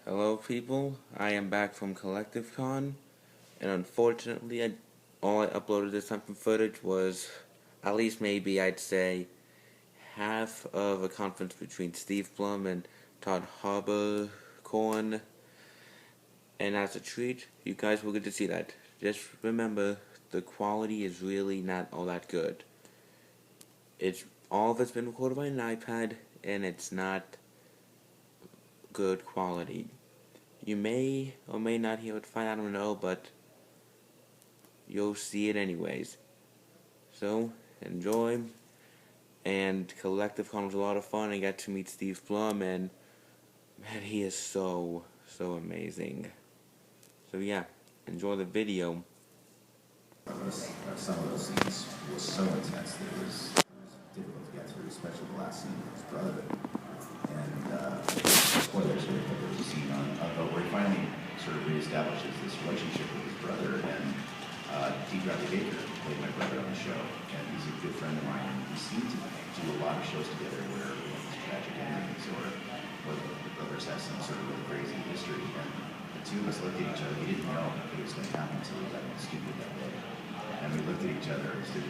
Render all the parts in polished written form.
Hello people, I am back from CollectiveCon, and unfortunately all I uploaded this time from footage was, at least maybe I'd say, half of a conference between Steve Blum and Todd Haberkorn, and as a treat, you guys will get to see that. Just remember, the quality is really not all that good. All of it's been recorded by an iPad, and it's not good quality. You may or may not hear it fine, I don't know, but you'll see it anyways. So, enjoy. And CollectiveCon was a lot of fun. I got to meet Steve Blum, and man, he is so amazing. So yeah, enjoy the video. Some of those scenes was so intense that it was difficult to get through, especially the last scene with his brother. And spoilers here, but there was a scene where he finally sort of reestablishes this relationship with his brother, and D. Bradley Baker played my brother on the show, and he's a good friend of mine, and we seem to do a lot of shows together where we have these tragic endings, or the brothers have some sort of really crazy history, and the two of us looked at each other. We didn't know it was going to happen until we got stupid that day, and we looked at each other and said,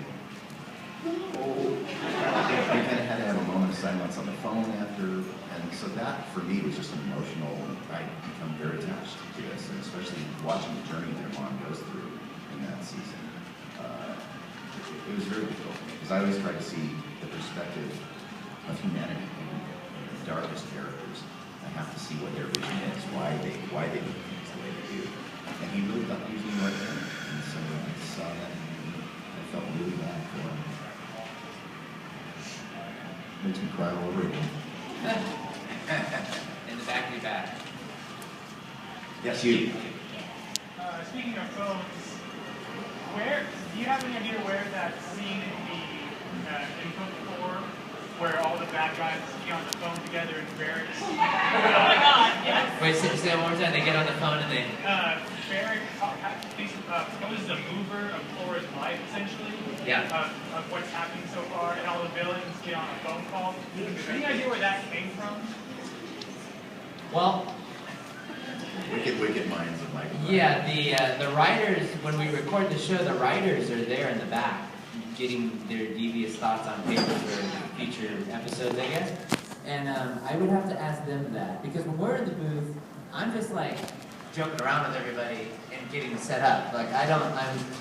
oh. We kind of had to have a moment of silence on the phone after, and so that for me was just an emotional. I become very attached to this, and especially watching the journey their mom goes through in that season. It was very difficult for me because I always try to see the perspective of humanity in the darkest characters. I have to see what their vision is, why they do things the way they do, and he really got using me right there, and so I saw that, and I felt really bad for him. Makes me cry all over again. In the back of your back. Yes, you. Speaking of phones, do you have any idea where that scene in the info core, where all the bad guys get on the phone together in barracks? Oh my God! Yes. Wait, say that one more time. They get on the phone and they. Barrack poses a mover of Flora's life, essentially. Yeah. Of what's happening so far, and all the villains get on a phone call. Any idea where that came from? Well. Wicked minds of Michael. Yeah, the writers, when we record the show, the writers are there in the back, getting their devious thoughts on paper for future episodes, I guess. And I would have to ask them that, because when we're in the booth, I'm just like joking around with everybody and getting set up. Like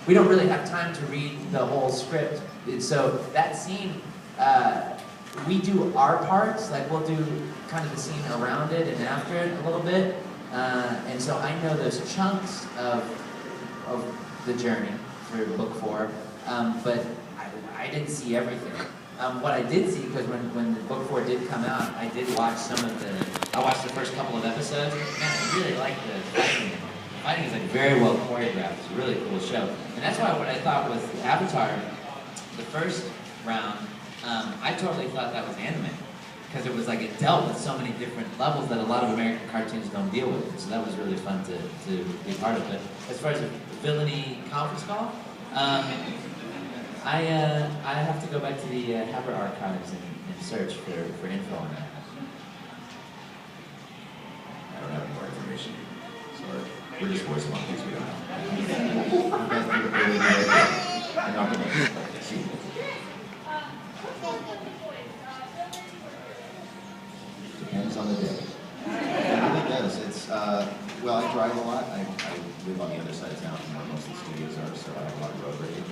we don't really have time to read the whole script. And so that scene, we do our parts, like we'll do kind of the scene around it and after it a little bit. And so I know those chunks of the journey for book 4, but I didn't see everything. What I did see, because when the book 4 did come out, I did watch I watched the first couple of episodes, and I really liked the fighting. The fighting is like very well choreographed. It's a really cool show. And that's why what I thought was Avatar, the first round, I totally thought that was anime. Because it was like it dealt with so many different levels that a lot of American cartoons don't deal with. So that was really fun to be part of it. As far as the villainy conference call, I have to go back to the Haber archives and search for info on that. I don't have any more information. Sorry. We're just voice monkeys, we don't know. I'm not going to see. Depends on the day. It really does. It's, well, I drive a lot. I live on the other side of town from where most of the studios are, so I have a lot of road rage.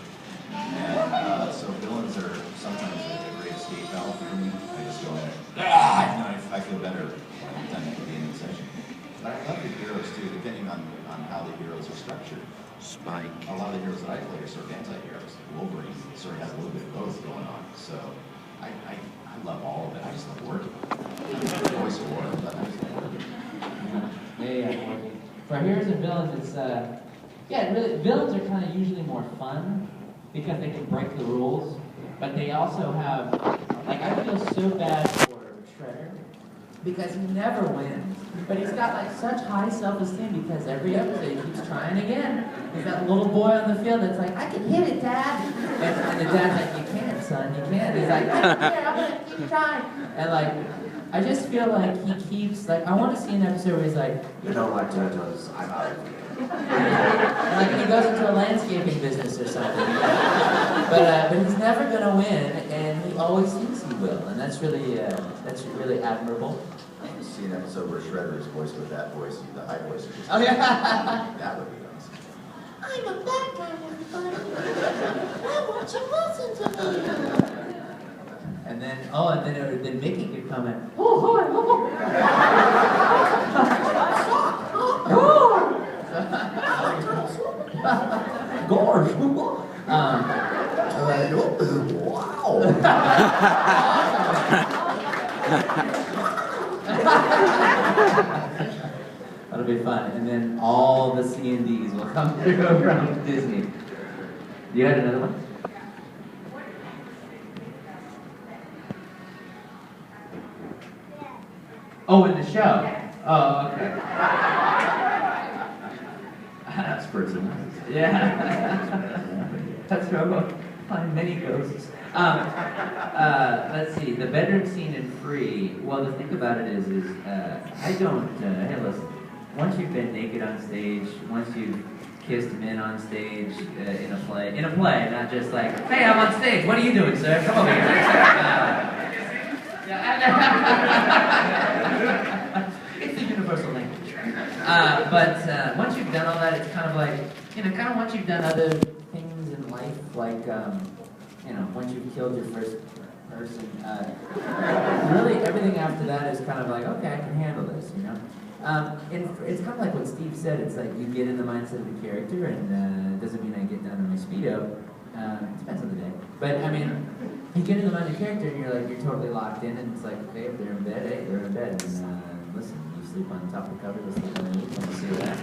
And so villains are sometimes a great escape valve for me. I just go in and I feel better every time I get the end of the session. But I love the heroes too, depending on how the heroes are structured. Spike. A lot of the heroes that I play are sort of anti-heroes. Wolverine sort of has a little bit of both going on. So I love all of it. I just love working. I'm a voice of war, but I just love working. Yeah. For heroes and villains, it's really, villains are kind of usually more fun because they can break the rules, but they also have, like, I feel so bad for Shredder because he never wins, but he's got like such high self-esteem because every episode he keeps trying again. He's that little boy on the field that's like, I can hit it, Dad, and the dad's like, you can't, son, you can't. He's like, I don't care, I'm gonna keep trying, and like. I just feel like he keeps, like, I want to see an episode where he's like, You don't like JoJo's, I'm out. like he goes into a landscaping business or something. But he's never going to win, and he always thinks he will, and that's really admirable. I want to see an episode where Shredder is voiced with that voice, the high voice. Oh, yeah. That would be awesome. I'm a bad guy, everybody. Why won't you listen to me? And then, then Mickey could come in. Oh, hi, Gosh. That'll be fun. And then all the C&Ds will come through from Disney. You had another one? Oh, in the show. Oh, okay. That's pretty nice. Yeah. That's where I'm going to find many ghosts. Let's see. The bedroom scene in Free. Well, the thing about it is I don't. Hey, listen. Once you've been naked on stage, once you've kissed men on stage in a play, not just like, hey, I'm on stage. What are you doing, sir? Come over here. It's the universal language. But once you've done all that, it's kind of like, kind of once you've done other things in life, like, once you've killed your first person, really everything after that is kind of like, okay, I can handle this, And it's kind of like what Steve said, it's like you get in the mindset of the character, and it doesn't mean I get down in my Speedo. It depends on the day. But, I mean, you get in the mind of the character, and you're totally locked in, and it's like, okay, if they're in bed, hey, they're in bed. And listen, you sleep on top of the cover, let's sleep on the roof, let's see that.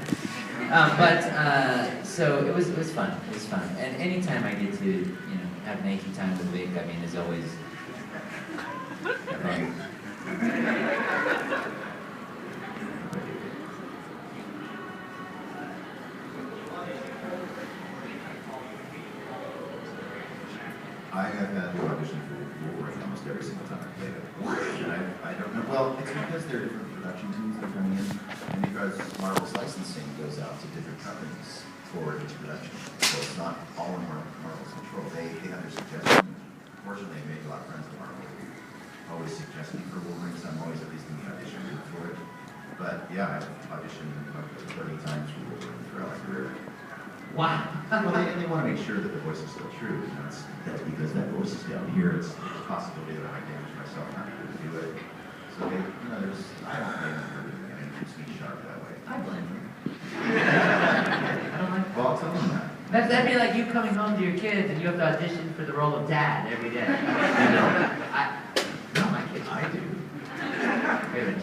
So it was fun. It was fun. And anytime I get to, have naked time with Vic, I mean, is always fun. I have had to audition for Wolverine almost every single time I played it. And I don't know. Well, it's because there are different production teams that are coming in, and because Marvel's licensing goes out to different companies for each production. So it's not all in Marvel's control. They have their suggestions. Fortunately, I made a lot of friends at Marvel who always suggest me for Wolverine, so I'm always at least in the audition room for it. But yeah, I've auditioned up to 30 times for Wolverine throughout my career. Wow. Well, they want to make sure that the voice is still true, and that's because that voice is down here. It's a possibility that I might damage myself not able to do it. So they, there's, I don't blame them for doing it. It keeps me sharp that way. I blame you. Well, I'll tell them that. That'd be like you coming home to your kids and you have to audition for the role of dad every day. No, my kids, I do.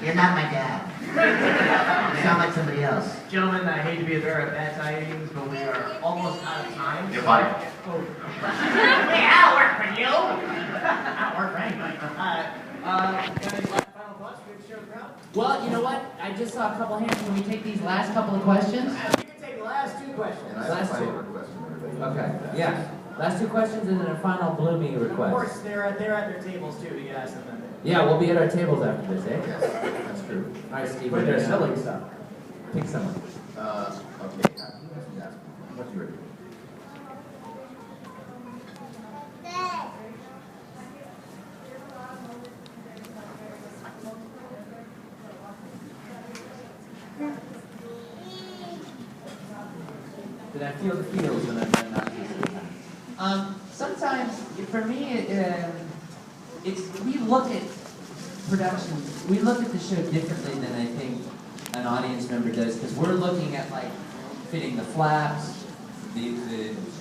You're not my dad. You sound like somebody else. Gentlemen, I hate to be a bearer of bad tidings, but we are almost out of time. You're fine. Oh. I'll work for you. That'll work for anybody. Got any final thoughts for the show crowd? Well, you know what? I just saw a couple hands. Can we take these last couple of questions? You can take the last two questions. And I have a Last two. final request from everybody. Okay, yeah. Last two questions and then a final Bloomy Of request. course, they're at their tables too to get asked them. Yeah, we'll be at our tables after this, eh? Yes, that's true. All right, Steve. But they're we're selling gonna- stuff. Pick someone. Okay, what's your Did I feel the feels when I'm not using it? Sometimes, for me, we look at production, we look at the show differently than I think an audience member does, because we're looking at like fitting the flaps, the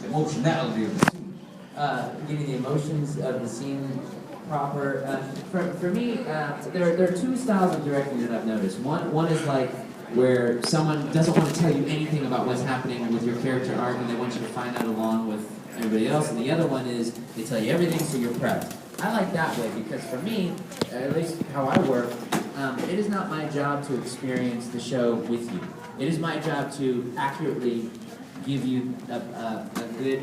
emotionality of the scene, getting the emotions of the scene proper. For me, there are two styles of directing that I've noticed. One is like where someone doesn't want to tell you anything about what's happening with your character arc, and they want you to find out along with everybody else. And the other one is they tell you everything so you're prepped. I like that way because for me, at least how I work, it is not my job to experience the show with you. It is my job to accurately give you a good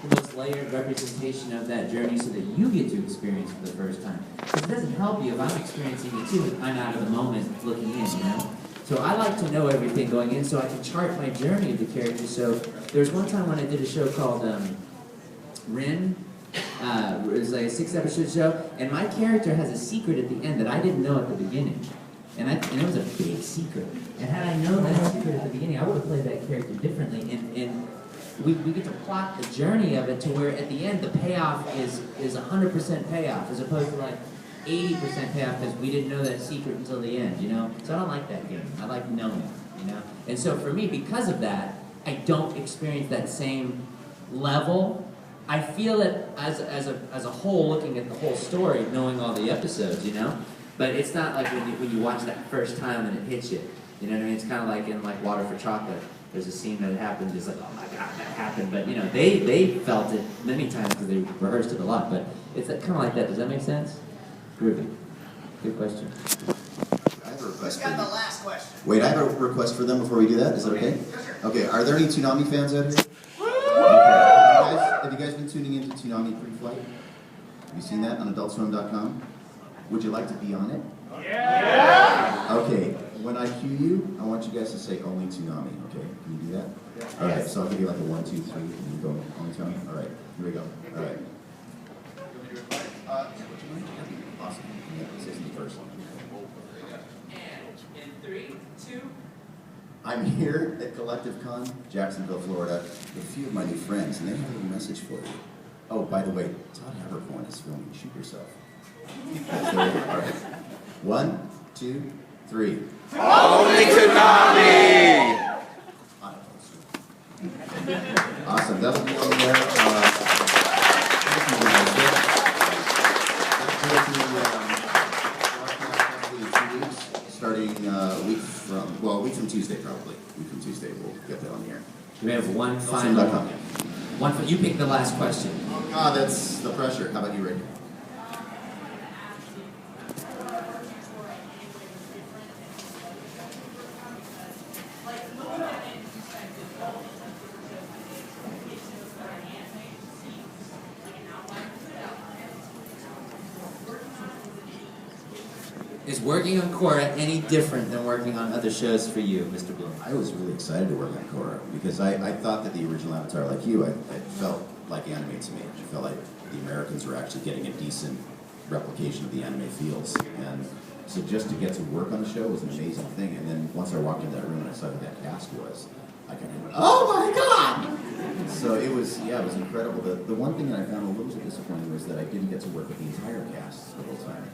the most layered representation of that journey so that you get to experience it for the first time. Because it doesn't help you if I'm experiencing it too, if I'm out of the moment looking in, you know? So I like to know everything going in so I can chart my journey of the character. So there was one time when I did a show called Rin. It was like a 6-episode show, and my character has a secret at the end that I didn't know at the beginning. And it was a big secret. And had I known that secret at the beginning, I would have played that character differently. And we get to plot the journey of it to where at the end the payoff is 100% payoff, as opposed to like 80% payoff because we didn't know that secret until the end, you know? So I don't like that game. I like knowing, you know? And so for me, because of that, I don't experience that same level. I feel it as a whole, looking at the whole story, knowing all the episodes, you know? But it's not like when you watch that first time and it hits you. You know what I mean? It's kind of like in like Water for Chocolate. There's a scene that happens, it's like, oh my God, that happened. But you know, they felt it many times because they rehearsed it a lot. But it's kind of like that. Does that make sense? Groovy. Good question. I have a request Who's got for the you. last question? Wait, I have a request for them before we do that. Is that okay? Yes, sir. Okay, are there any Toonami fans out here? Okay. Have you guys been tuning into Toonami Pre-Flight? Have you seen that on AdultSwim.com? Would you like to be on it? Yeah! Okay, when I cue you, I want you guys to say only Toonami, okay? Can you do that? Yeah. All right, so I'll give you like a 1, 2, 3, and you go only Toonami? All right, here we go. All right. Awesome. Yeah, this isn't the first one. And in 3, 2. I'm here at Collective Con, Jacksonville, Florida, with a few of my new friends, and they have a little message for you. Oh, by the way, Todd Haberkorn is filming Shoot Yourself. All right. 1, 2, 3. Only Toonami! Awesome. That'll be on there. Thank you guys. Starting a week from Tuesday, probably. Week from Tuesday, we'll get that on the air. We have one final. Swim.com. You pick the last question. Oh, God, that's the pressure. How about you, Rick? Is working on Korra any different than working on other shows for you, Mr. Blum? I was really excited to work on Korra because I thought that the original Avatar, like you, it felt like anime to me. I felt like the Americans were actually getting a decent replication of the anime feels. And so just to get to work on the show was an amazing thing. And then once I walked into that room and I saw who that cast was, I kind of went, oh my God! So it was incredible. The one thing that I found a little bit disappointing was that I didn't get to work with the entire cast the whole time.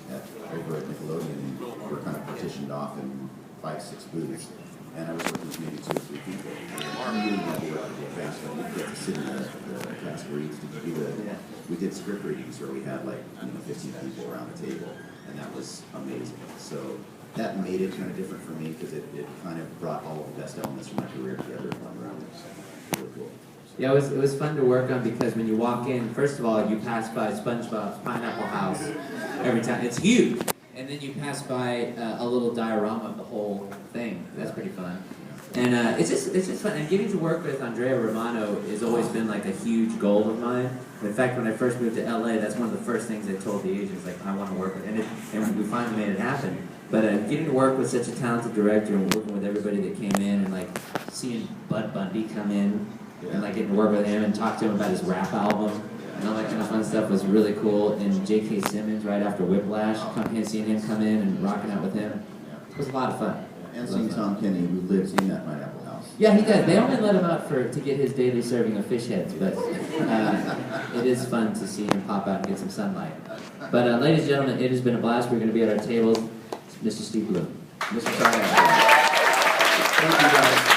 Over at Nickelodeon, we're kind of partitioned off in 5, 6 booths. And I was working with maybe 2 or 3 people. I really got to work with the cast. I didn't get to sit in the cast reads. We did script readings where we had like 15 people around the table, and that was amazing. So that made it kind of different for me because it kind of brought all of the best elements from my career together in one room. Really cool. Yeah, it was fun to work on because when you walk in, first of all, you pass by SpongeBob's Pineapple House every time. It's huge. And then you pass by a little diorama of the whole thing. That's pretty fun. And it's just fun. And getting to work with Andrea Romano has always been like a huge goal of mine. In fact, when I first moved to LA, that's one of the first things I told the agents, like, I want to work with, and we finally made it happen. But getting to work with such a talented director and working with everybody that came in, and like seeing Bud Bundy come in, and like getting to work with him and talk to him about his rap album and all that kind of fun stuff was really cool. And J.K. Simmons right after Whiplash, seeing him come in and rocking out with him, it was a lot of fun. And seeing Tom Kenny, who lives in that Pineapple House. Yeah, he does. They only let him out to get his daily serving of fish heads, but it is fun to see him pop out and get some sunlight. But ladies and gentlemen, it has been a blast. We're going to be at our tables. Mr. Steve Blum. Mr. Todd. Thank you guys.